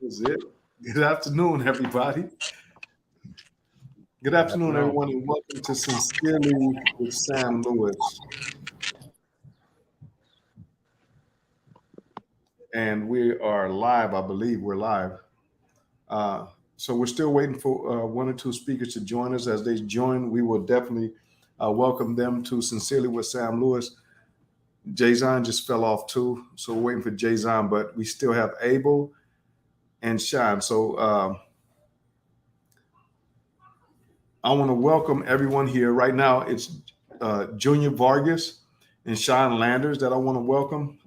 Is it? Good afternoon, everybody. Good Good afternoon, afternoon. everyone, and welcome to Sincerely with Sam Lewis. And we are live. I believe we're live. So we're still waiting for one or two speakers to join us. As they join, we will definitely welcome them to Sincerely with Sam Lewis. Jayzon just fell off too, so we're waiting for Jayzon, but we still have Abel and Sean. So I want to welcome everyone here. Right now, it's Junior Vargas and Sean Landers that I want to welcome.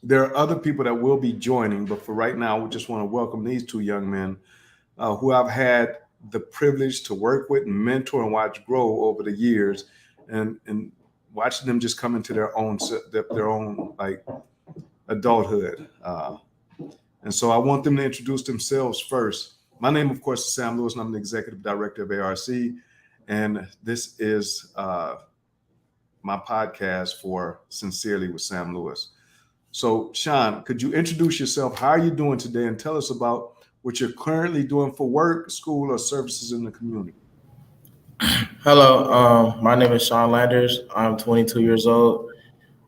There are other people that will be joining, but for right now, we just want to welcome these two young men who I've had the privilege to work with, and mentor, and watch grow over the years, and watching them just come into their own like adulthood. And so I want them to introduce themselves first. My name, of course, is Sam Lewis, and I'm the executive director of ARC. And this is my podcast for Sincerely with Sam Lewis. So, Sean, could you introduce yourself? How are you doing today? And tell us about what you're currently doing for work, school, or services in the community. Hello, my name is Sean Landers. I'm 22 years old.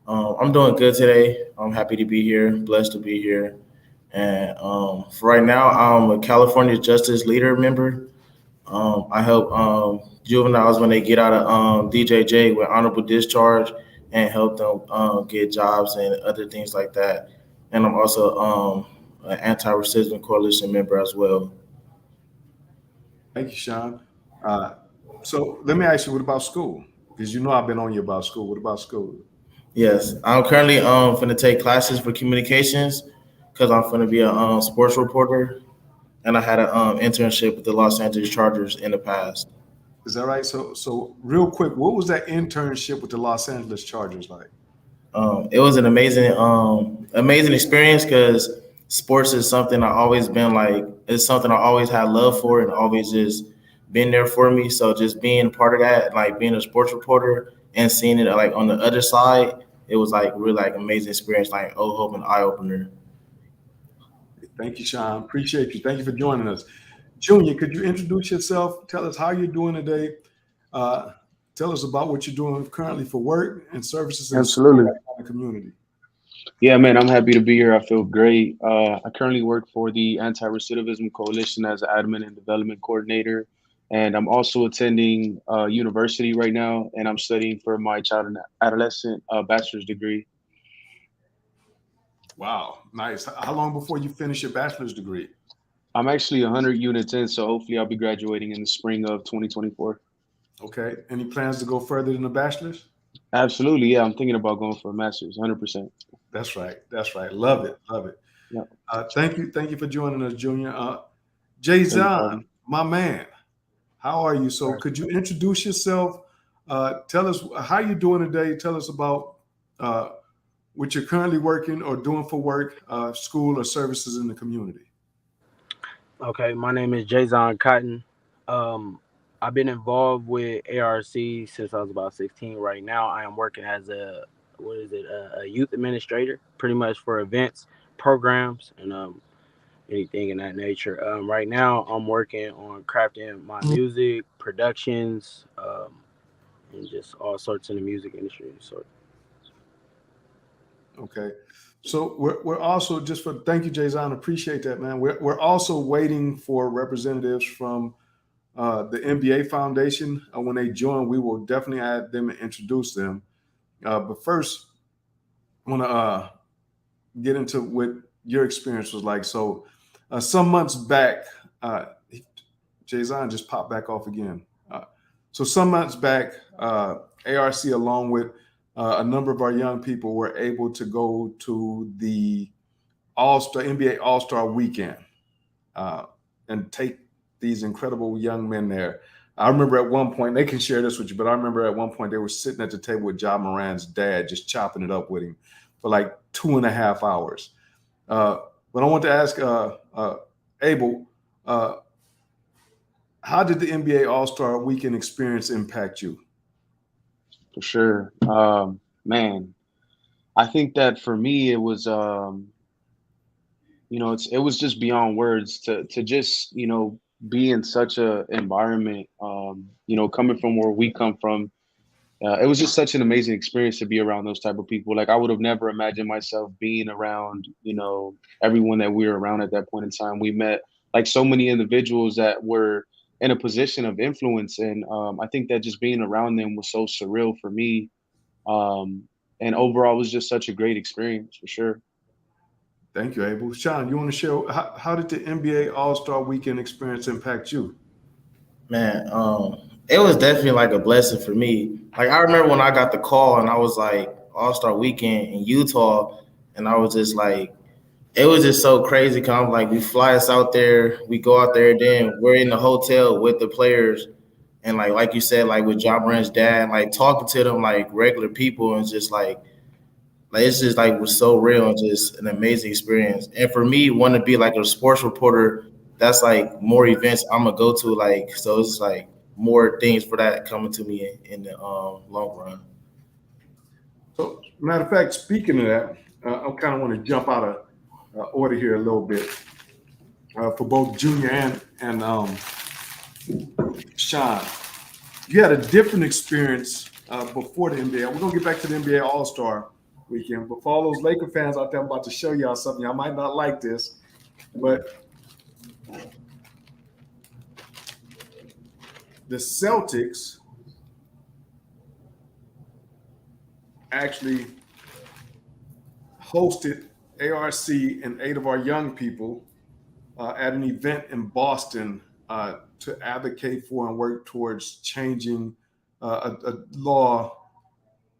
I'm doing good today. I'm happy to be here, blessed to be here. And for right now, I'm a California Justice Leader member. I help juveniles when they get out of DJJ with honorable discharge and help them get jobs and other things like that. And I'm also an Anti-Recidivism Coalition member as well. Thank you, Sean. Uh, so let me ask you, what about school? Because you know I've been on you about school. What about school? Yes, I'm currently finna take classes for communications because I'm finna be a sports reporter, and I had an internship with the Los Angeles Chargers in the past. Is that right? So real quick, what was that internship with the Los Angeles Chargers like? It was an amazing experience because sports is something I always been like. It's something I always had love for and always just been there for me. So just being a part of that, like being a sports reporter and seeing it like on the other side, it was like really like amazing experience, like oh hope and eye opener. Thank you, Sean. Appreciate you. Thank you for joining us. Junior, could you introduce yourself? Tell us how you're doing today. Uh, Tell us about what you're doing currently for work and services in school Absolutely. right now in the community. Yeah, man, I'm happy to be here. I feel great. I currently work for the Anti-Recidivism Coalition as an admin and development coordinator. And I'm also attending university right now, and I'm studying for my child and adolescent bachelor's degree. Wow, nice. How long before you finish your bachelor's degree? I'm actually 100 units in, so hopefully I'll be graduating in the spring of 2024. Okay. Any plans to go further than the bachelor's? Absolutely, yeah, I'm thinking about going for a master's, 100%. That's right. That's right. Love it. Love it. Yeah, Thank you. Thank you for joining us, Junior. no Jayzon, problem. my man, how are you? So, Right. could you introduce yourself? Tell us how you're doing today. Tell us about uh, what you're currently working or doing for work, school, or services in the community. Okay, my name is Jayzon Cotton. Um, I've been involved with ARC since I was about 16. Right now, I am working as a youth administrator, pretty much for events, programs, and anything in that nature. Right now, I'm working on crafting my music, productions, and just all sorts in the music industry. So, Okay. So we're also just for thank you, Jayzon. Appreciate that, man. We're also waiting for representatives from the NBA Foundation. When they join, we will definitely add them and introduce them. But first, I want to get into what your experience was like. So, some months back, uh, Jayzon just popped back off again. So, some months back, ARC, along with a number of our young people, were able to go to the All Star NBA All Star Weekend uh, and take these incredible young men there. I remember at one point, they can share this with you, but I remember at one point they were sitting at the table with John Moran's dad, just chopping it up with him for like 2.5 hours. Uh, but I want to ask Abel, uh, how did the NBA All Star Weekend experience impact you? For sure. Man, I think that for me, it was it was just beyond words to just be in such a environment. Coming from where we come from, it was just such an amazing experience to be around those type of people. Like I would have never imagined myself being around, everyone that we were around at that point in time. We met like so many individuals that were in a position of influence, and I think that just being around them was so surreal for me. Um, and overall, it was just such a great experience for sure. Thank you, Abel. Sean, you want to share how did the NBA All Star Weekend experience impact you? Man, it was definitely like a blessing for me. Like I remember when I got the call and I was like All Star Weekend in Utah, and I was just like, it was just so crazy. Cause I'm like, we fly us out there, we go out there, then we're in the hotel with the players, and like you said, like with John Morant's dad, like talking to them like regular people, and just like it's just like was so real and just an amazing experience. And for me, want to be like a sports reporter, that's like more events I'm gonna go to. Like so, it's like more things for that coming to me in the long run. So, matter of fact, speaking of that, I kind of want to jump out of order here a little bit for both Junior and Sean. You had a different experience before the NBA. We're gonna get back to the NBA All Star Weekend, but for all those Laker fans out there, I'm about to show y'all something. Y'all might not like this, but the Celtics actually hosted ARC and 8 of our young people at an event in Boston to advocate for and work towards changing a law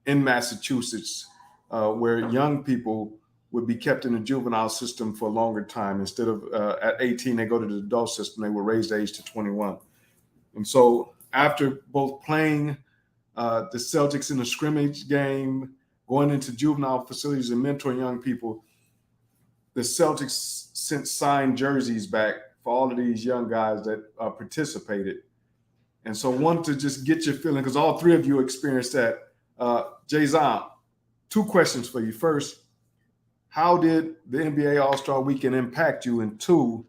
in Massachusetts where young people would be kept in the juvenile system for a longer time. Instead of at 18, they go to the adult system. They were raised age to 21. And so after both playing the Celtics in a scrimmage game, going into juvenile facilities and mentoring young people, the Celtics sent signed jerseys back for all of these young guys that participated. And so I wanted to just get your feeling, because all three of you experienced that. Jason, two questions for you. First, how did the NBA All-Star Weekend impact you? And two,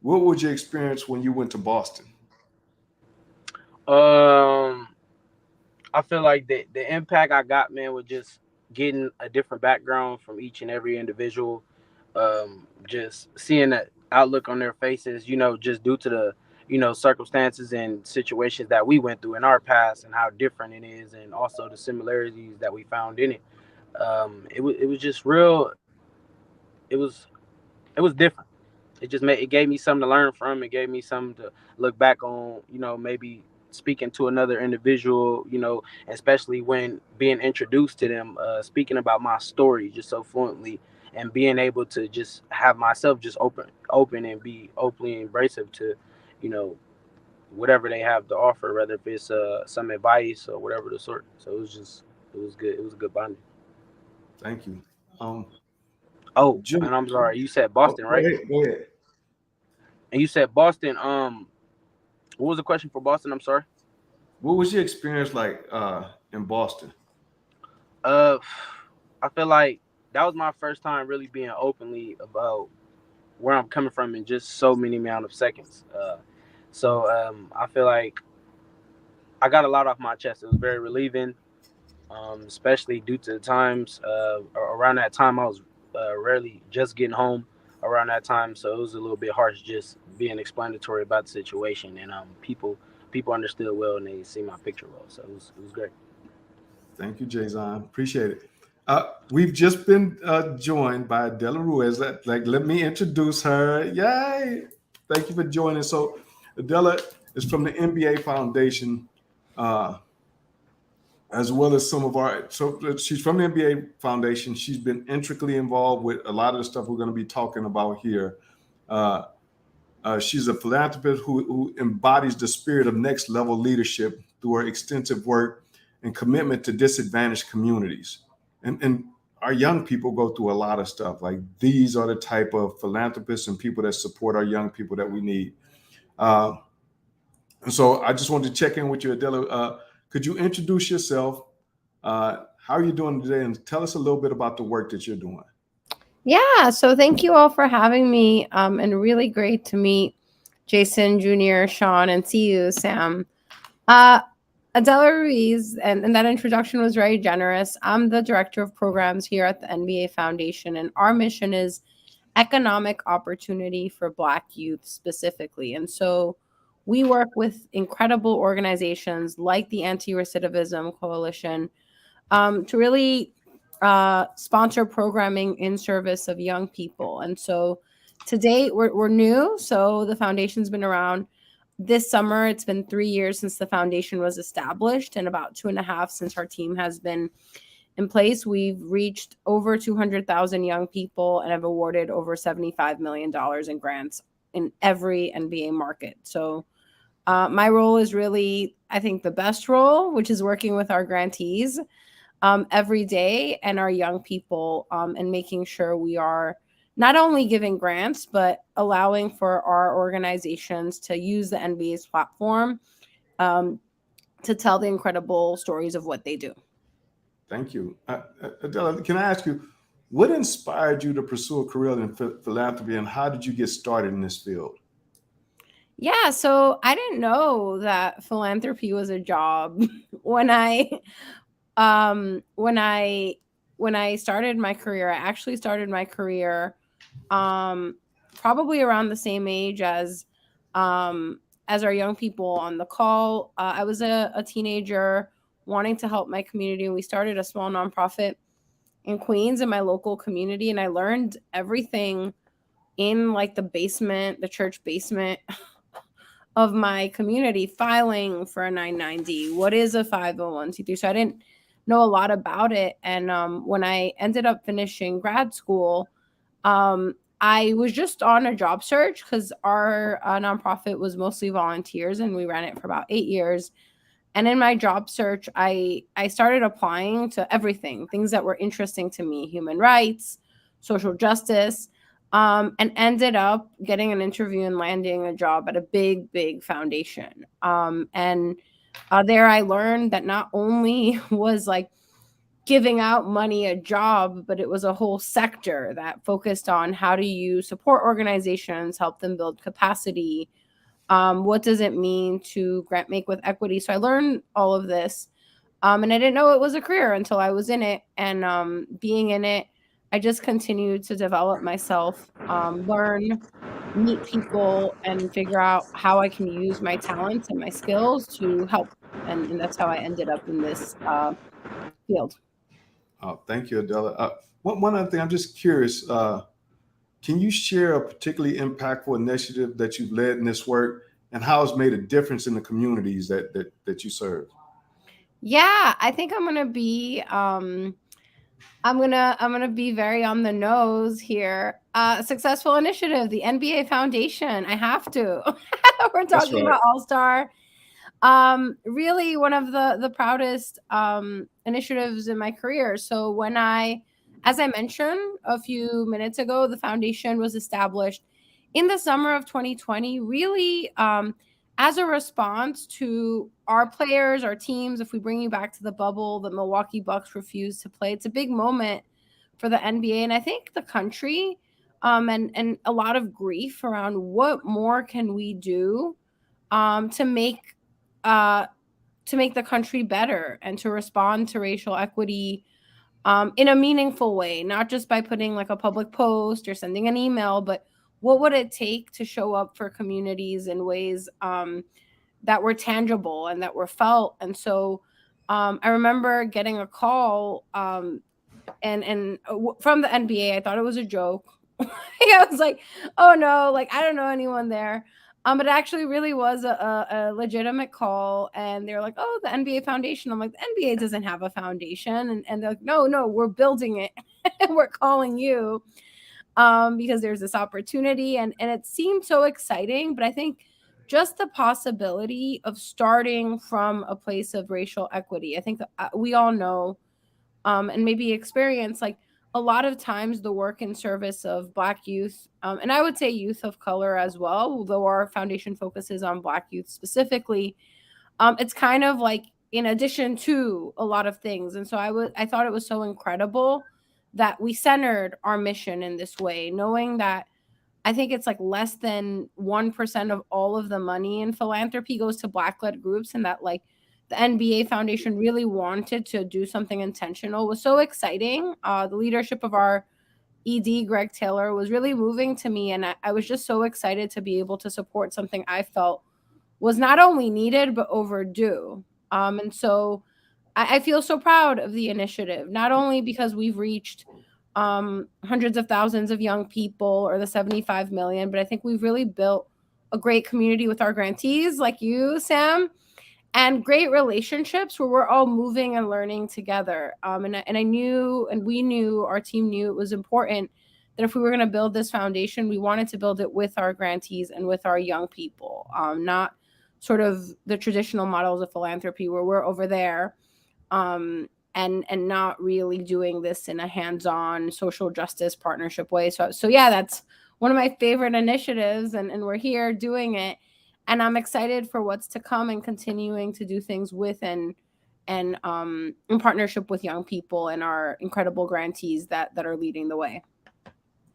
what was your experience when you went to Boston? Um, I feel like the impact I got, man, was just getting a different background from each and every individual. Just seeing that outlook on their faces, just due to the circumstances and situations that we went through in our past and how different it is, and also the similarities that we found in it. It was just real. It was it was different. It gave me something to learn from. It gave me something to look back on. Maybe speaking to another individual. Especially when being introduced to them, speaking about my story just so fluently, and being able to just have myself just open and be openly embracive to, you know, whatever they have to offer, whether if it's some advice or whatever the sort. So it was good. It was a good bonding. Thank you. Um, Oh, Jim, and I'm sorry, you said oh, Boston, go right? ahead. Go ahead. And you said Boston. What was the question for Boston? I'm sorry. What was your experience like in Boston? Uh, I feel like that was my first time really being openly about where I'm coming from in just so many amount of seconds. So I feel like I got a lot off my chest. It was very relieving, especially due to the times. Around that time, I was rarely just getting home around that time, so it was a little bit harsh just being explanatory about the situation, and people understood well and they see my picture well, so it was great. Thank you, Jason. Appreciate it. We've just been joined by Adela Ruiz. Let me introduce her. Yay! Thank you for joining. So, Adela is from the NBA Foundation, uh, as well as some of our. So, she's from the NBA Foundation. She's been intricately involved with a lot of the stuff we're going to be talking about here. Uh, she's a philanthropist who embodies the spirit of next level leadership through her extensive work and commitment to disadvantaged communities. And our young people go through a lot of stuff. Like these are the type of philanthropists and people that support our young people that we need. Uh, and so I just wanted to check in with you, Adela. Could you introduce yourself? How are you doing today? And tell us a little bit about the work that you're doing. Yeah, so thank you all for having me. And really great to meet Jason Jr., Sean, and see you, Sam. Uh, Adela Ruiz, and that introduction was very generous. I'm the director of programs here at the NBA Foundation, and our mission is economic opportunity for Black youth specifically. And so we work with incredible organizations like the Anti-Recidivism Coalition to really sponsor programming in service of young people. And so to date, we're new. So the foundation's been around this summer. It's been 3 years since the foundation was established, and about 2.5 since our team has been in place. We've reached over 200,000 young people and have awarded over $75 million in grants in every NBA market. So my role is really, I think, the best role, which is working with our grantees every day and our young people, and making sure we are not only giving grants, but allowing for our organizations to use the NBA's platform um, to tell the incredible stories of what they do. Thank you. Adela, can I ask you, what inspired you to pursue a career in philanthropy, and how did you get started in this field? Yeah, so I didn't know that philanthropy was a job when I when I started my career. I actually started my career um probably around the same age um as our young people on the call. I was a teenager wanting to help my community, and we started a small nonprofit in Queens in my local community, and I learned everything in like the basement, the church basement of my community, filing for a 990. What is a 501c3? So I didn't know a lot about it. And when I ended up finishing grad school, I was just on a job search because our nonprofit was mostly volunteers, and we ran it for about 8 years. And in my job search, I started applying to everything, things that were interesting to me, human rights, social justice, and ended up getting an interview and landing a job at a big foundation. And there I learned that not only was like giving out money a job, but it was a whole sector that focused on how do you support organizations, help them build capacity, what does it mean to grant make with equity. So I learned all of this, and I didn't know it was a career until I was in it. And being in it, I just continued to develop myself, learn, meet people, and figure out how I can use my talents and my skills to help. And that's how I ended up in this field. Thank you, Adela. One other thing, I'm just curious. Can you share a particularly impactful initiative that you've led in this work, and how it's made a difference in the communities that you serve? Yeah, I think I'm gonna be very on the nose here. Successful initiative, the NBA Foundation. I have to. We're That's talking right. about All Star. Really one of the proudest initiatives in my career. So as I mentioned a few minutes ago, the foundation was established in the summer of 2020, really as a response to our players, our teams. If we bring you back to the bubble, the Milwaukee Bucks refused to play. It's a big moment for the NBA, and I think the country, and a lot of grief around what more can we do um, to make uh, to make the country better and to respond to racial equity in a meaningful way, not just by putting like a public post or sending an email, but what would it take to show up for communities in ways that were tangible and that were felt. And so I remember getting a call from the NBA. I thought it was a joke. I was like, oh no, like I don't know anyone there. But it actually really was a legitimate call, and they're like, "Oh, the NBA Foundation." I'm like, "The NBA doesn't have a foundation," and they're like, "No, we're building it. We're calling you because there's this opportunity," and it seemed so exciting. But I think just the possibility of starting from a place of racial equity. I think we all know and maybe experience like a lot of times the work in service of Black youth, and I would say youth of color as well, although our foundation focuses on Black youth specifically. It's kind of like in addition to a lot of things. And so I thought it was so incredible that we centered our mission in this way, knowing that I think it's like less than 1% of all of the money in philanthropy goes to Black-led groups, and that like the NBA Foundation really wanted to do something intentional was so exciting. The leadership of our ED, Greg Taylor, was really moving to me, and I was just so excited to be able to support something I felt was not only needed but overdue. And so I feel so proud of the initiative, not only because we've reached hundreds of thousands of young people or the 75 million, but I think we've really built a great community with our grantees like you, Sam, and great relationships where we're all moving and learning together. And I knew, and we knew, our team knew it was important that if we were going to build this foundation, we wanted to build it with our grantees and with our young people, not sort of the traditional models of philanthropy where we're over there, and not really doing this in a hands-on social justice partnership way. So yeah, that's one of my favorite initiatives, and we're here doing it, and I'm excited for what's to come and continuing to do things with and in partnership with young people and our incredible grantees that are leading the way.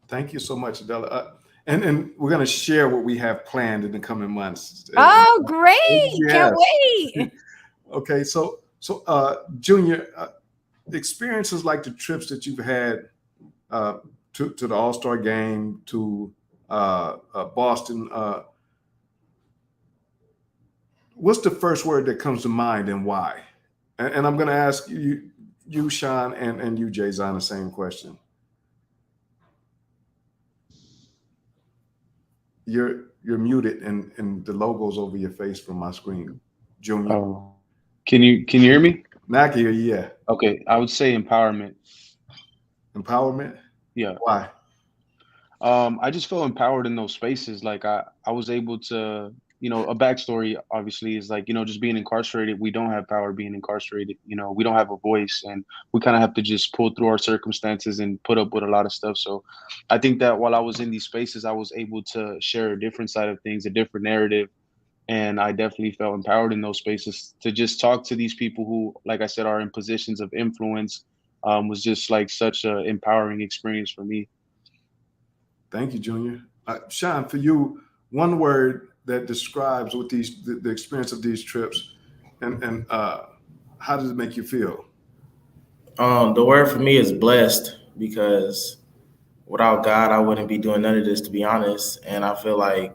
Thank you so much, Adela. And we're going to share what we have planned in the coming months. Oh, great! Can't Yes. wait. Okay, so Junior, experiences like the trips that you've had to the All-Star game, to Boston. What's the first word that comes to mind and why? And I'm going to ask you, Sean, and you, Jason, the same question. You're muted, and the logo's over your face from my screen, Junior. Oh, can you hear me? Now I can hear you. Yeah. Okay, I would say empowerment. Empowerment. Yeah. Why? I just feel empowered in those spaces. Like I was able to, a backstory obviously is like, just being incarcerated, we don't have power being incarcerated. We don't have a voice, and we kind of have to just pull through our circumstances and put up with a lot of stuff. So I think that while I was in these spaces, I was able to share a different side of things, a different narrative. And I definitely felt empowered in those spaces to just talk to these people who, like I said, are in positions of influence. Was just like such an empowering experience for me. Thank you, Junior. Sean, for you, one word that describes what the experience of these trips, and how does it make you feel? The word for me is blessed because without God, I wouldn't be doing none of this, to be honest. And I feel like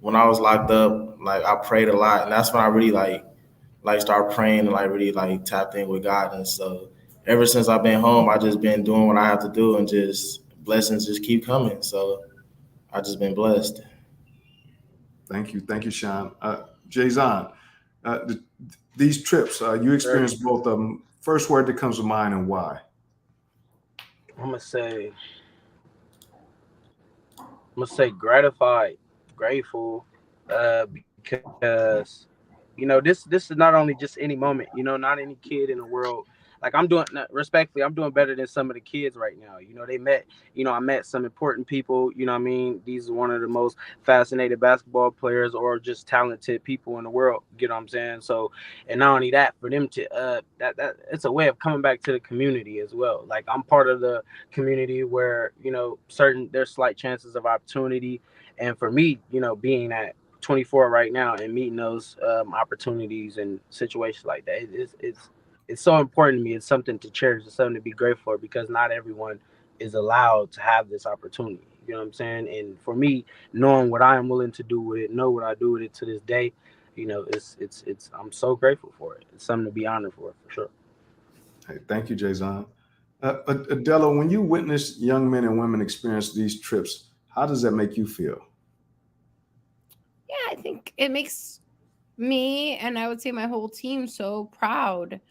when I was locked up, like I prayed a lot, and that's when I really like start praying and like really like tapped in with God. And so ever since I've been home, I just been doing what I have to do, and just blessings just keep coming. So I just been blessed. Thank you, Sean. Jason, these trips, you experienced both of them. First word that comes to mind and why? I'm gonna say gratified, grateful, because this is not only just any moment. Not any kid in the world. Like I'm doing, respectfully, I'm doing better than some of the kids right now. They met. I met some important people. You know what I mean? These are one of the most fascinated basketball players or just talented people in the world. You know what I'm saying? So, and not only that, for them to that it's a way of coming back to the community as well. Like I'm part of the community where there's slight chances of opportunity, and for me, being at 24 right now and meeting those opportunities and situations like that, it's so important to me. It's something to cherish. It's something to be grateful for, because not everyone is allowed to have this opportunity. You know what I'm saying? And for me, knowing what I am willing to do with it, know what I do with it to this day, it's I'm so grateful for it. It's something to be honored for sure. Hey, thank you, Jason. Adela, when you witness young men and women experience these trips, how does that make you feel? Yeah, I think it makes me, and I would say my whole team, so proud.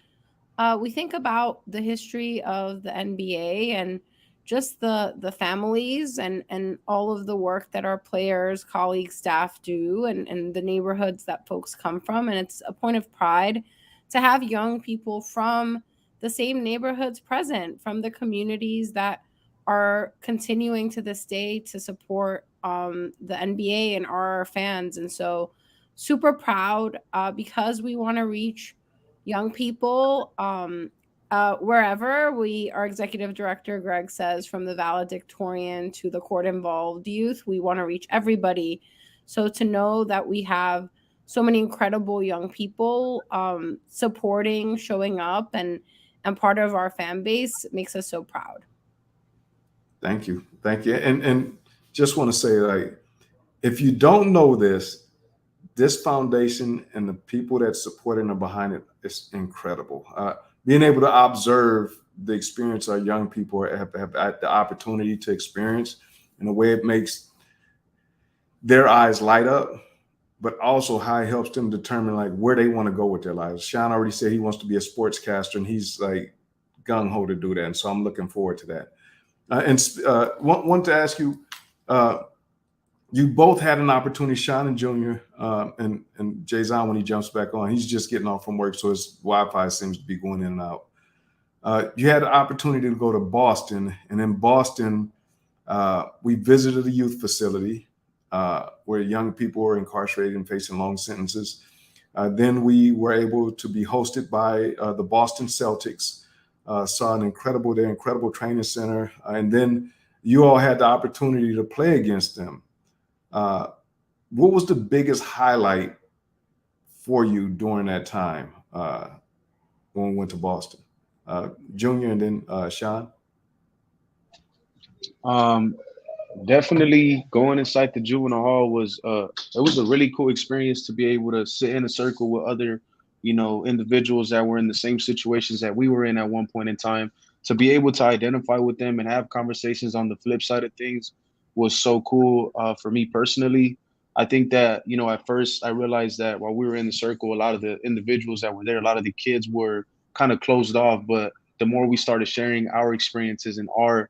We think about the history of the NBA and just the families and all of the work that our players, colleagues, staff do, and the neighborhoods that folks come from. And it's a point of pride to have young people from the same neighborhoods present, from the communities that are continuing to this day to support the NBA and our fans. And so super proud because we want to reach young people. wherever our executive director, Greg, says from the valedictorian to the court involved youth, we want to reach everybody. So to know that we have so many incredible young people supporting, showing up, and part of our fan base makes us so proud. Thank you. Thank you. And just want to say, like, if you don't know this foundation and the people that support it and are behind it is incredible. Being able to observe the experience our young people have had the opportunity to experience in a way it makes their eyes light up, but also how it helps them determine like where they want to go with their lives. Sean already said he wants to be a sportscaster, and he's like gung ho to do that. And so I'm looking forward to that. Want to ask you, you both had an opportunity, Sean and Junior, and Jason, when he jumps back on, he's just getting off from work, so his Wi-Fi seems to be going in and out. You had the opportunity to go to Boston, and in Boston, we visited a youth facility where young people were incarcerated and facing long sentences. Then we were able to be hosted by the Boston Celtics, saw their incredible training center, and then you all had the opportunity to play against them. What was the biggest highlight for you during that time when we went to Boston? Junior and then Sean? Definitely going inside the juvenile hall was it was a really cool experience to be able to sit in a circle with other, individuals that were in the same situations that we were in at one point in time. To be able to identify with them and have conversations on the flip side of things was so cool for me personally. I think that, at first I realized that while we were in the circle, a lot of the individuals that were there, a lot of the kids were kind of closed off. But the more we started sharing our experiences and our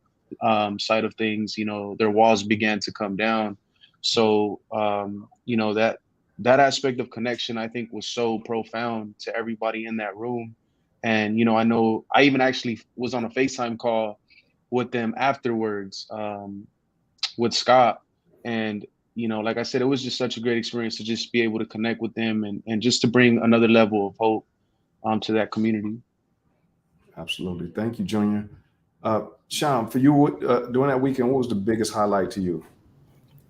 side of things, their walls began to come down. So, that aspect of connection, I think, was so profound to everybody in that room. And, I know I even actually was on a FaceTime call with them afterwards with Scott. And, like I said, it was just such a great experience to just be able to connect with them and just to bring another level of hope to that community. Absolutely. Thank you, Junior. Sean, for you, during that weekend, what was the biggest highlight to you?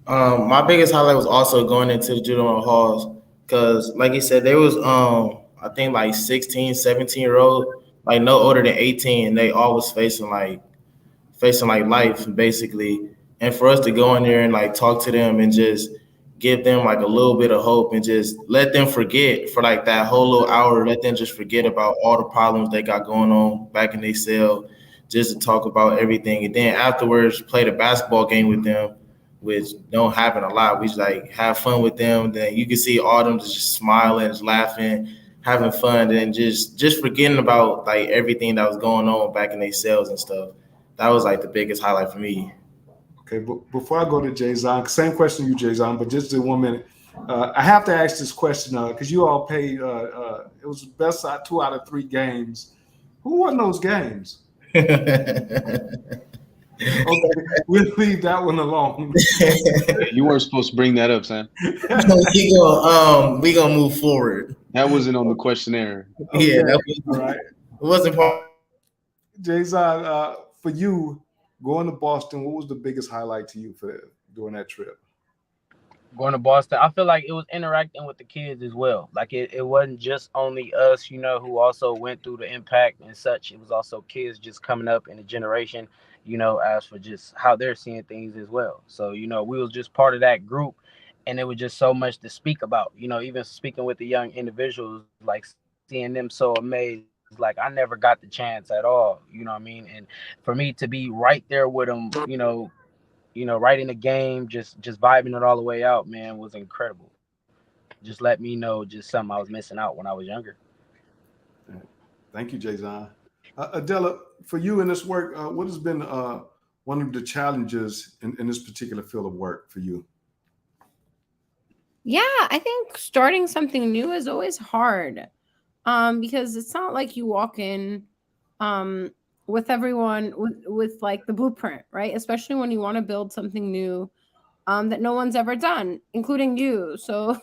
My biggest highlight was also going into the juvenile halls because, like you said, there was I think like 16, 17-year-old, like no older than 18, and they all was facing like life basically. And for us to go in there and like talk to them and just give them like a little bit of hope and just let them forget for like that whole little hour, let them just forget about all the problems they got going on back in their cell, just to talk about everything. And then afterwards play the basketball game with them, which don't happen a lot. We just like have fun with them. Then you can see all of them just smiling, just laughing, having fun, and just forgetting about like everything that was going on back in their cells and stuff. That was like the biggest highlight for me. Okay, but before I go to Jason, same question to you, Jason, but just in 1 minute. I have to ask this question because you all paid, it was the best 2 out of 3 games. Who won those games? Okay, we'll leave that one alone. You weren't supposed to bring that up, Sam. we gonna move forward. That wasn't on the questionnaire. Okay. Yeah, that was, all right. It wasn't part. Jason, for you going to Boston, what was the biggest highlight to you during that trip? Going to Boston, I feel like it was interacting with the kids as well. Like it wasn't just only us, who also went through the impact and such. It was also kids just coming up in a generation, as for just how they're seeing things as well. So, we was just part of that group, and it was just so much to speak about, even speaking with the young individuals, like seeing them so amazed. Like I never got the chance at all, you know what I mean? And for me to be right there with them, right in the game, just vibing it all the way out, man, was incredible. Just let me know just something I was missing out when I was younger. Thank you, Jason. Adela, for you in this work, what has been one of the challenges in this particular field of work for you? Yeah, I think starting something new is always hard because it's not like you walk in with everyone with like the blueprint, right? Especially when you want to build something new that no one's ever done, including you. So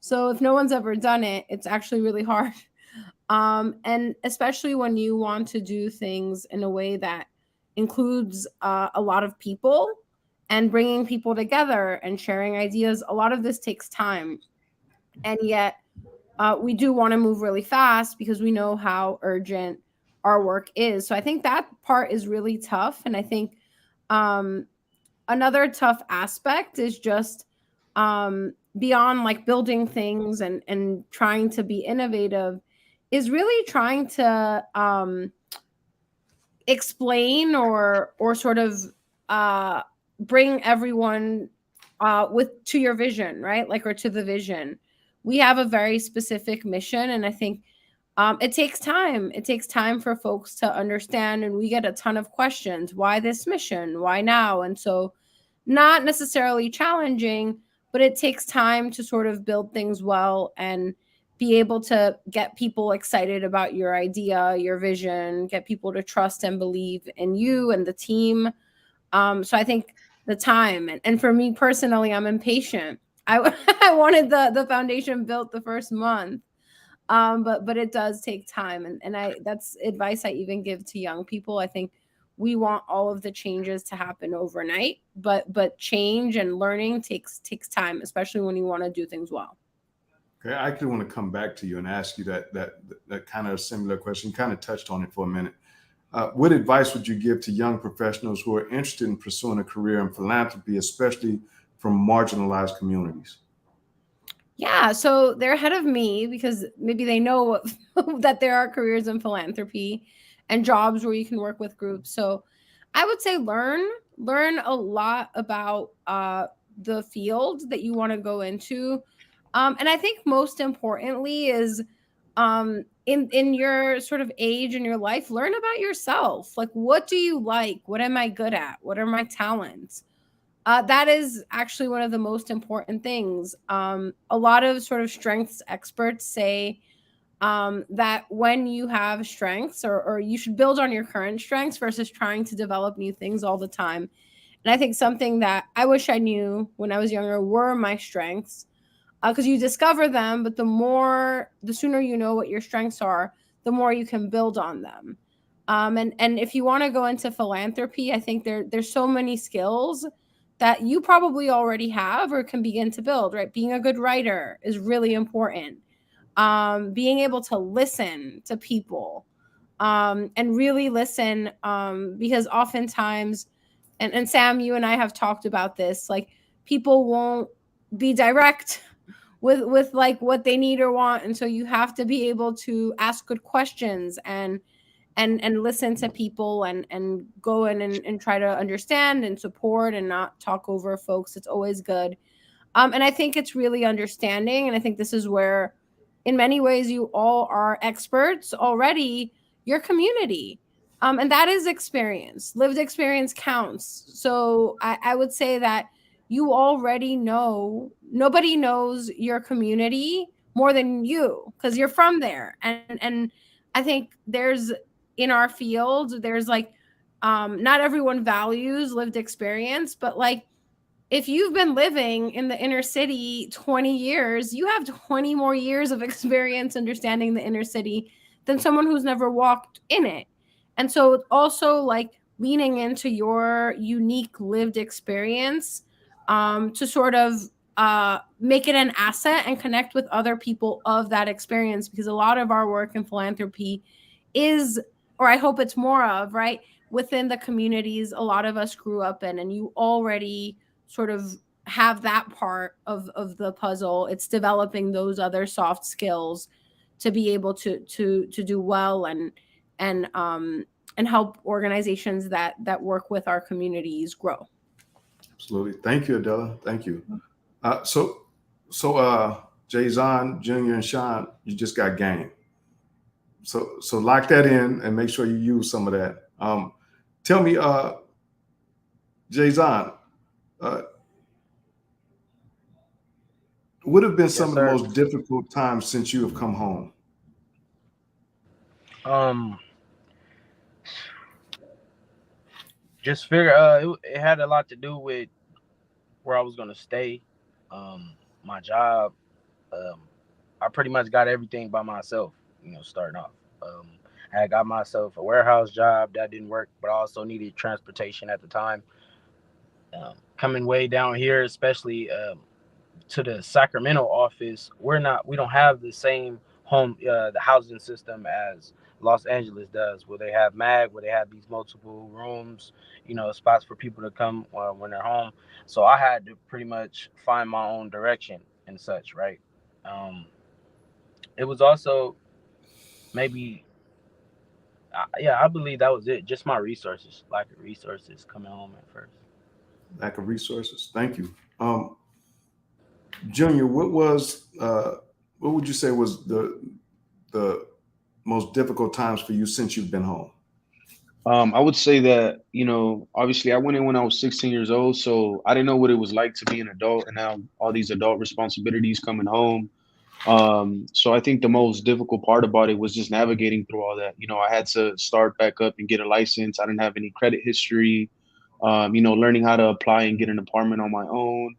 if no one's ever done it, it's actually really hard. And especially when you want to do things in a way that includes a lot of people and bringing people together and sharing ideas, a lot of this takes time. And yet, we do want to move really fast because we know how urgent our work is. So I think that part is really tough. And I think um, another tough aspect is just beyond like building things and trying to be innovative, is really trying to explain or sort of uh, bring everyone with to your vision, right? Like, or to the vision. We have a very specific mission, and I think it takes time. It takes time for folks to understand, and we get a ton of questions. Why this mission? Why now? And so, not necessarily challenging, but it takes time to sort of build things well and be able to get people excited about your idea, your vision, get people to trust and believe in you and the team. So I think the time, and for me personally, I'm impatient. I wanted the foundation built the first month, but it does take time, and I that's advice I even give to young people. I think we want all of the changes to happen overnight, but change and learning takes time, especially when you want to do things well. Okay, I actually want to come back to you and ask you that kind of similar question. You kind of touched on it for a minute. What advice would you give to young professionals who are interested in pursuing a career in philanthropy, especially from marginalized communities? Yeah, so they're ahead of me because maybe they know that there are careers in philanthropy and jobs where you can work with groups. So I would say learn a lot about the field that you want to go into. And I think most importantly is in your sort of age in your life, learn about yourself. Like, what do you like? What am I good at? What are my talents? That is actually one of the most important things. A lot of sort of strengths experts say that when you have strengths, or you should build on your current strengths versus trying to develop new things all the time. And I think something that I wish I knew when I was younger were my strengths, because you discover them, but the sooner you know what your strengths are, the more you can build on them. And if you want to go into philanthropy, I think there's so many skills that you probably already have or can begin to build. Right, being a good writer is really important. Being able to listen to people, and really listen, because oftentimes, and Sam, you and I have talked about this, like, people won't be direct with like what they need or want, and so you have to be able to ask good questions and listen to people and go in and try to understand and support and not talk over folks. It's always good. And I think it's really understanding, and I think this is where in many ways you all are experts already, your community. And that is experience. Lived experience counts. So I would say that you already know, nobody knows your community more than you because you're from there. And I think there's, in our field, there's like not everyone values lived experience, but like, if you've been living in the inner city 20 years, you have 20 more years of experience understanding the inner city than someone who's never walked in it. And so it's also like leaning into your unique lived experience, to sort of make it an asset and connect with other people of that experience. Because a lot of our work in philanthropy is, or I hope it's more of, right, within the communities a lot of us grew up in, and you already sort of have that part of the puzzle. It's developing those other soft skills to be able to do well and help organizations that work with our communities grow. Absolutely. Thank you, Adela. Thank you. Jay-Zahn Jr. and Sean, you just got game. So lock that in and make sure you use some of that. Tell me, Jay-Zahn, uh, what have been some Yes, of the sir. most difficult times since you have come home? Um, just figure. It had a lot to do with where I was gonna stay, my job. Um, I pretty much got everything by myself. starting off. I got myself a warehouse job that didn't work, but I also needed transportation at the time. Coming way down here, especially to the Sacramento office, we don't have the same the housing system as Los Angeles does, where they have MAG, where they have these multiple rooms, spots for people to come when they're home. So I had to pretty much find my own direction and such, right? Um, it was also maybe, yeah, I believe that was it. Just my resources, lack of resources coming home at first. Lack of resources. Thank you. Junior, what would you say was the most difficult times for you since you've been home? I would say that, obviously I went in when I was 16 years old, so I didn't know what it was like to be an adult, and now all these adult responsibilities coming home. So I think the most difficult part about it was just navigating through all that. I had to start back up and get a license. I didn't have any credit history. Learning how to apply and get an apartment on my own.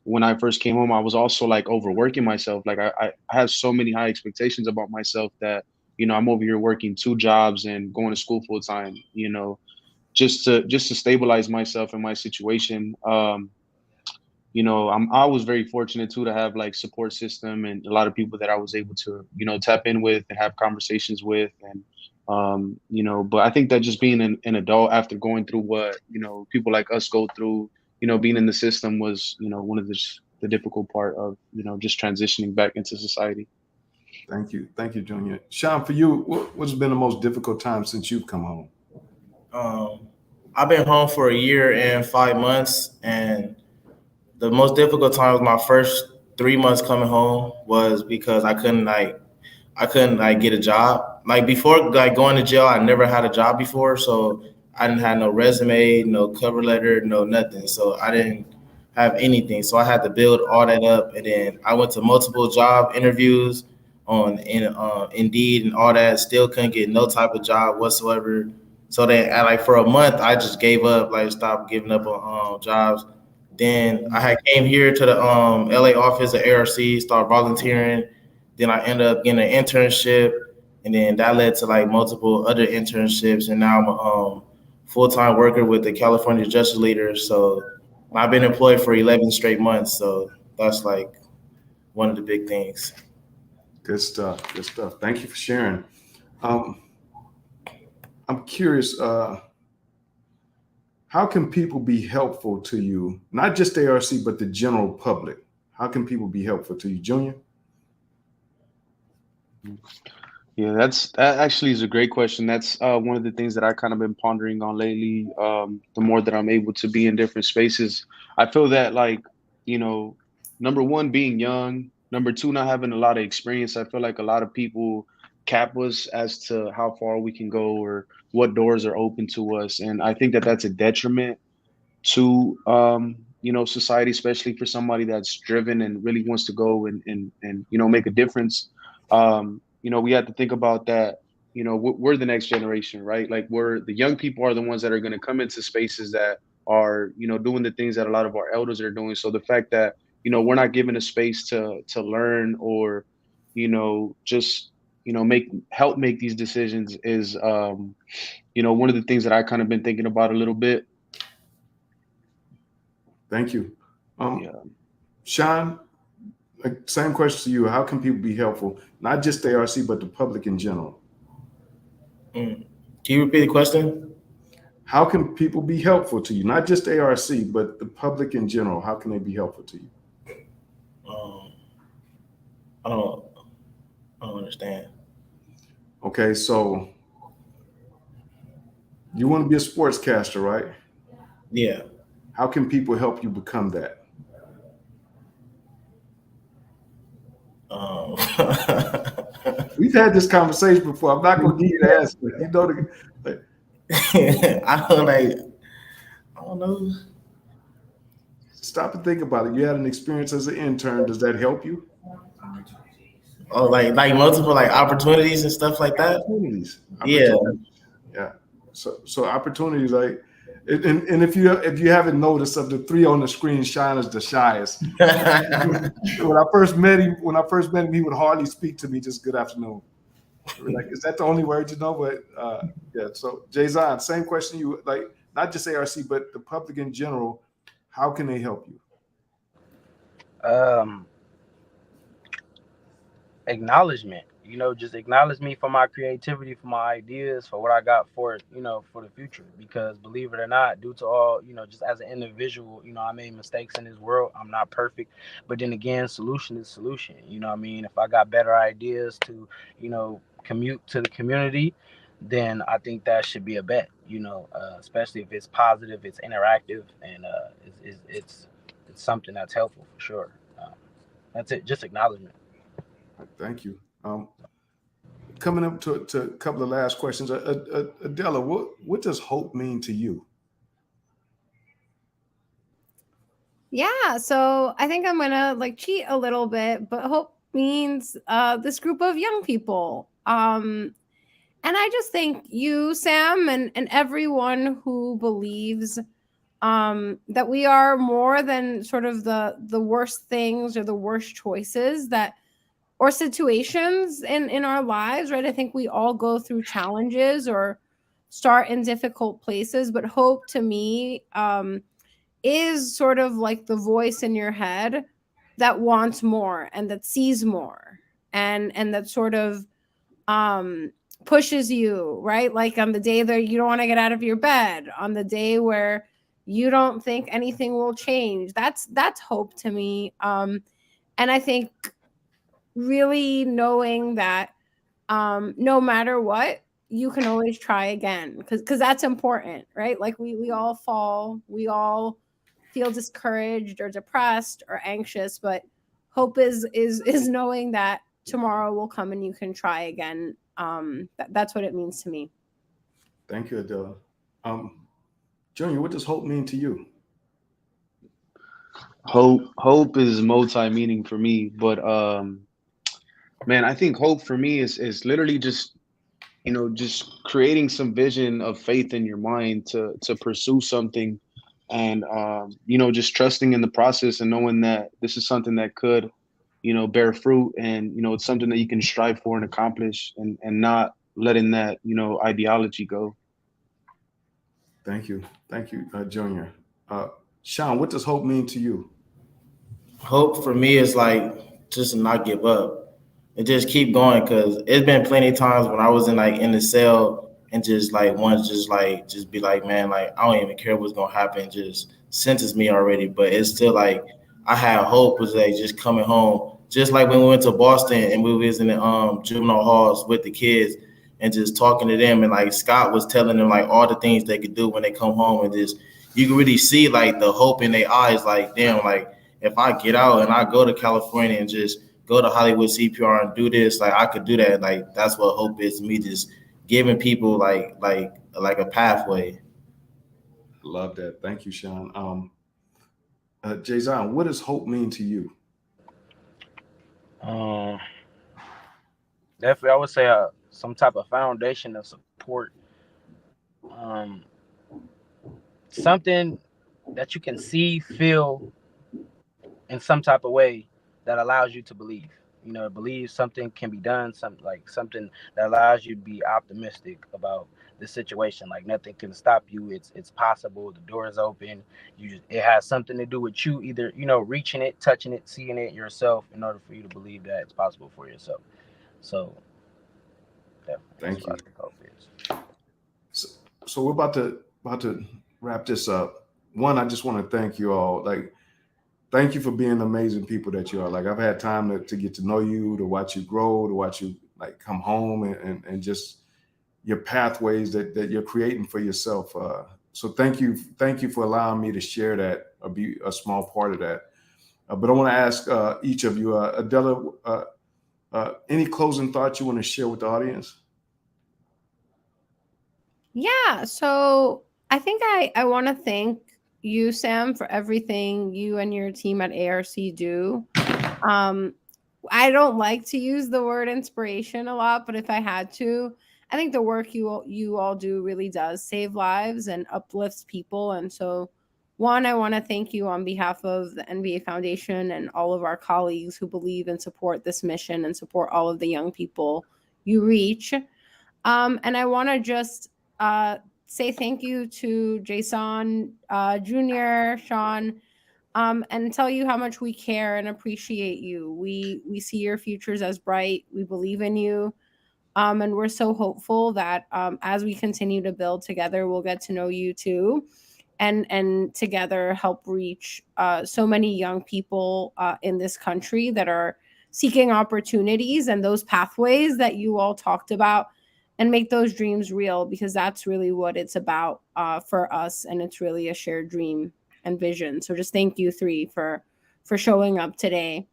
When I first came home, I was also like overworking myself. Like I have so many high expectations about myself that, I'm over here working two jobs and going to school full time, just to stabilize myself in my situation. I was very fortunate too to have like support system and a lot of people that I was able to, tap in with and have conversations with. And, but I think that just being an adult after going through what, people like us go through, being in the system was, one of the difficult part of, just transitioning back into society. Thank you. Thank you, Junior. Sean, for you, what's been the most difficult time since you've come home? I've been home for a year and 5 months, and the most difficult time was my first 3 months coming home was because I couldn't get a job. Like before like going to jail, I never had a job before, so I didn't have no resume, no cover letter, no nothing. So I didn't have anything. So I had to build all that up, and then I went to multiple job interviews on Indeed and all that. Still couldn't get no type of job whatsoever. So then, like for a month, I just gave up, like stopped giving up on jobs. Then I had came here to the LA office at ARC, started volunteering. Then I ended up getting an internship, and then that led to like multiple other internships. And now I'm a full time worker with the California Justice Leaders. So I've been employed for 11 straight months. So that's like one of the big things. Good stuff. Good stuff. Thank you for sharing. Um, I'm curious, how can people be helpful to you? Not just ARC, but the general public. How can people be helpful to you, Junior? Yeah, that actually is a great question. That's one of the things that I kind of been pondering on lately. The more that I'm able to be in different spaces, I feel that like, you know, number one, being young, number two, not having a lot of experience. I feel like a lot of people cap us as to how far we can go or what doors are open to us. And I think that that's a detriment to society, especially for somebody that's driven and really wants to go and make a difference. We have to think about that. We're the next generation, right? Like we're the young people are the ones that are going to come into spaces that are doing the things that a lot of our elders are doing. So the fact that we're not given a space to learn or just make these decisions is one of the things that I kind of been thinking about a little bit. Thank you. Yeah. Sean, same question to you. How can people be helpful? Not just the ARC, but the public in general. Can you repeat the question? How can people be helpful to you? Not just ARC, but the public in general. How can they be helpful to you? I don't understand. Okay, so you want to be a sportscaster, right? Yeah. How can people help you become that? We've had this conversation before. I'm not going to give you the answer. I don't know. Stop and think about it. You had an experience as an intern. Does that help you? Oh, like multiple like opportunities and stuff like that. Opportunities. Yeah. Yeah. So opportunities, like And if you haven't noticed, of the three on the screen, Sean is the shyest. When I first met him, he would hardly speak to me. Just good afternoon. We're like, is that the only word you know? But yeah. So Jason, same question. You like not just ARC, but the public in general. How can they help you? Um, Acknowledgement. Just acknowledge me for my creativity, for my ideas, for what I got for for the future. Because believe it or not, due to all just as an individual, I made mistakes in this world. I'm not perfect, but then again, solution is solution. What I mean, if I got better ideas to commute to the community, then I think that should be a bet. Especially if it's positive, it's interactive, and it's something that's helpful for sure. That's it. Just acknowledgement. Thank you. Coming up to a couple of last questions. Adela, what does hope mean to you? Yeah, so I think I'm gonna like cheat a little bit, but hope means this group of young people. And I just think you, Sam, and everyone who believes that we are more than sort of the worst things or the worst choices that or situations in our lives, right? I think we all go through challenges or start in difficult places, but hope to me is sort of like the voice in your head that wants more and that sees more and that sort of um pushes you, right? Like on the day that you don't want to get out of your bed, on the day where you don't think anything will change. That's hope to me. And I think really knowing that no matter what, you can always try again because that's important, right? Like we all fall, we all feel discouraged or depressed or anxious, but hope is knowing that tomorrow will come and you can try again. That's what it means to me. Thank you, Adela. Junior, what does hope mean to you? Hope is multi-meaning for me, but man, I think hope for me is literally just creating some vision of faith in your mind to pursue something, and just trusting in the process and knowing that this is something that could bear fruit, and it's something that you can strive for and accomplish, and not letting that ideology go. Thank you, Junior. Sean, what does hope mean to you? Hope for me is like just to not give up and just keep going because it's been plenty of times when I was in the cell and just like once just be like, man, like I don't even care what's gonna happen, just sentence me already. But it's still like I had hope was like just coming home. Just like when we went to Boston and we was in the juvenile halls with the kids and just talking to them, and like Scott was telling them like all the things they could do when they come home, and just you can really see like the hope in their eyes, like damn, like if I get out and I go to California and just go to Hollywood CPR and do this, like I could do that. Like that's what hope is to me, just giving people like a pathway. Love that. Thank you, Sean. Jason, what does hope mean to you? Um, Definitely, I would say some type of foundation of support. Um, Something that you can see, feel in some type of way that allows you to believe. Believe something can be done. Something that allows you to be optimistic about the situation. Like nothing can stop you. It's possible. The door is open. It has something to do with you. Either reaching it, touching it, seeing it yourself, in order for you to believe that it's possible for yourself. So definitely, that's Thank what I you. think hope is. So, so we're about to wrap this up. One, I just want to thank you all. Like, thank you for being the amazing people that you are. Like, I've had time to get to know you, to watch you grow, to watch you like come home, and just your pathways that you're creating for yourself. So thank you for allowing me to share that or be a small part of that. But I want to ask each of you, Adela, any closing thoughts you want to share with the audience? Yeah, so I think I want to thank you, Sam, for everything you and your team at ARC do. Um, I don't like to use the word inspiration a lot, but if I had to, I think the work you all do really does save lives and uplifts people. And so, one, I want to thank you on behalf of the NBA Foundation and all of our colleagues who believe and support this mission and support all of the young people you reach. And I want to just say thank you to Jason Jr., Sean, and tell you how much we care and appreciate you. We see your futures as bright. We believe in you. And we're so hopeful that as we continue to build together, we'll get to know you too, and together help reach so many young people in this country that are seeking opportunities and those pathways that you all talked about, and make those dreams real, because that's really what it's about for us, and it's really a shared dream and vision. So just thank you three for showing up today,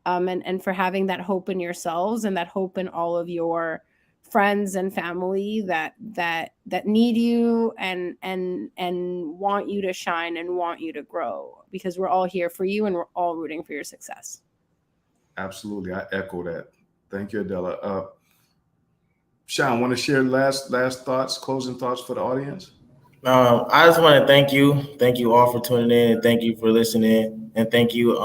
and for having that hope in yourselves and that hope in all of your friends and family that need you and want you to shine and want you to grow, because we're all here for you and we're all rooting for your success. Absolutely, I echo that. Thank you, Adela. Sean, want to share last thoughts, closing thoughts for the audience? I just want to thank you all for tuning in, and thank you for listening, and thank you,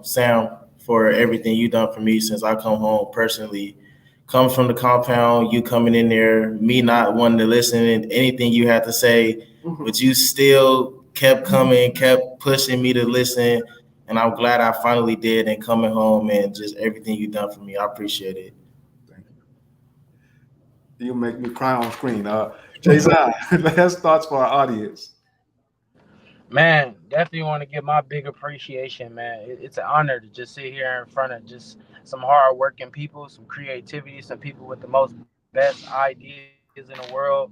Sam, for everything you've done for me since I come home personally. Comes from the compound, you coming in there, me not wanting to listen to anything you had to say, but you still kept coming, kept pushing me to listen, and I'm glad I finally did. And coming home and just everything you've done for me, I appreciate it. Thank you. You make me cry on screen. Jason, last thoughts for our audience. Man, definitely want to give my big appreciation, man. It's an honor to just sit here in front of just some hard-working people, some creativity, some people with the most best ideas in the world,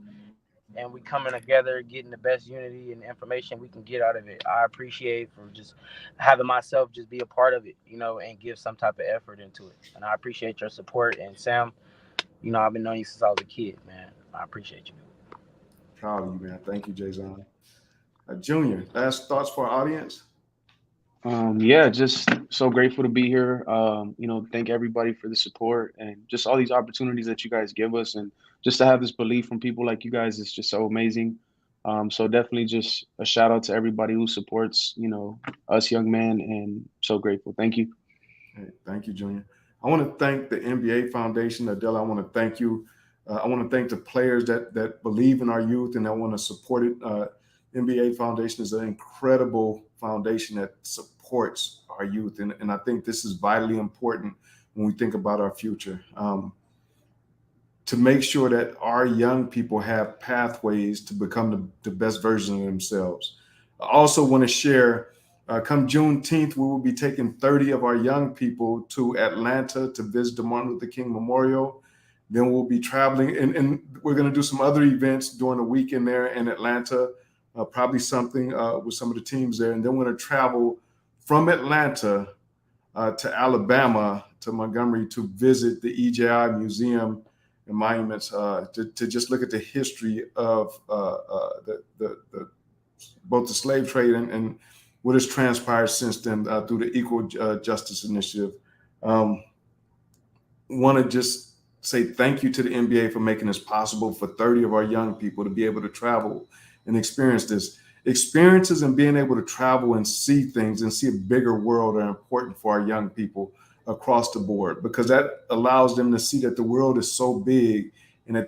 and we coming together, getting the best unity and information we can get out of it. I appreciate for just having myself just be a part of it, and give some type of effort into it. And I appreciate your support. And Sam, I've been knowing you since I was a kid, man. I appreciate you. Proud of you, man. Thank you, Jason. Junior, last thoughts for our audience. Yeah, just so grateful to be here. Thank everybody for the support and just all these opportunities that you guys give us, and just to have this belief from people like you guys is just so amazing. So definitely just a shout out to everybody who supports, us young men, and so grateful. Thank you. Hey, thank you, Junior. I want to thank the NBA Foundation. Adela, I want to thank you. I want to thank the players that believe in our youth and that want to support it. NBA Foundation is an incredible foundation that supports our youth. And I think this is vitally important when we think about our future. To make sure that our young people have pathways to become the best version of themselves. I also want to share, come Juneteenth, we will be taking 30 of our young people to Atlanta to visit the Martin Luther King Memorial. Then we'll be traveling, and we're going to do some other events during the weekend there in Atlanta, probably something with some of the teams there. And then we're going to travel from Atlanta to Alabama, to Montgomery, to visit the EJI Museum and monuments, to just look at the history of both the slave trade and what has transpired since then through the Equal Justice Initiative. Want to just say thank you to the NBA for making this possible for 30 of our young people to be able to travel and experience this. Experiences and being able to travel and see things and see a bigger world are important for our young people across the board, because that allows them to see that the world is so big and that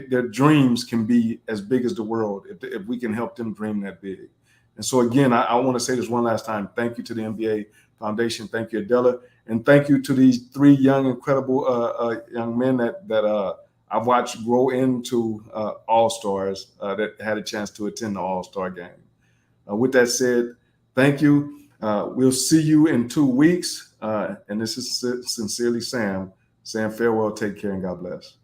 their dreams can be as big as the world if we can help them dream that big. And so again, I want to say this one last time. Thank you to the NBA Foundation. Thank you, Adela. And thank you to these three young, incredible young men that I've watched grow into All-Stars that had a chance to attend the All-Star game. With that said, thank you. We'll see you in 2 weeks. And this is sincerely Sam. Sam, farewell, take care, and God bless.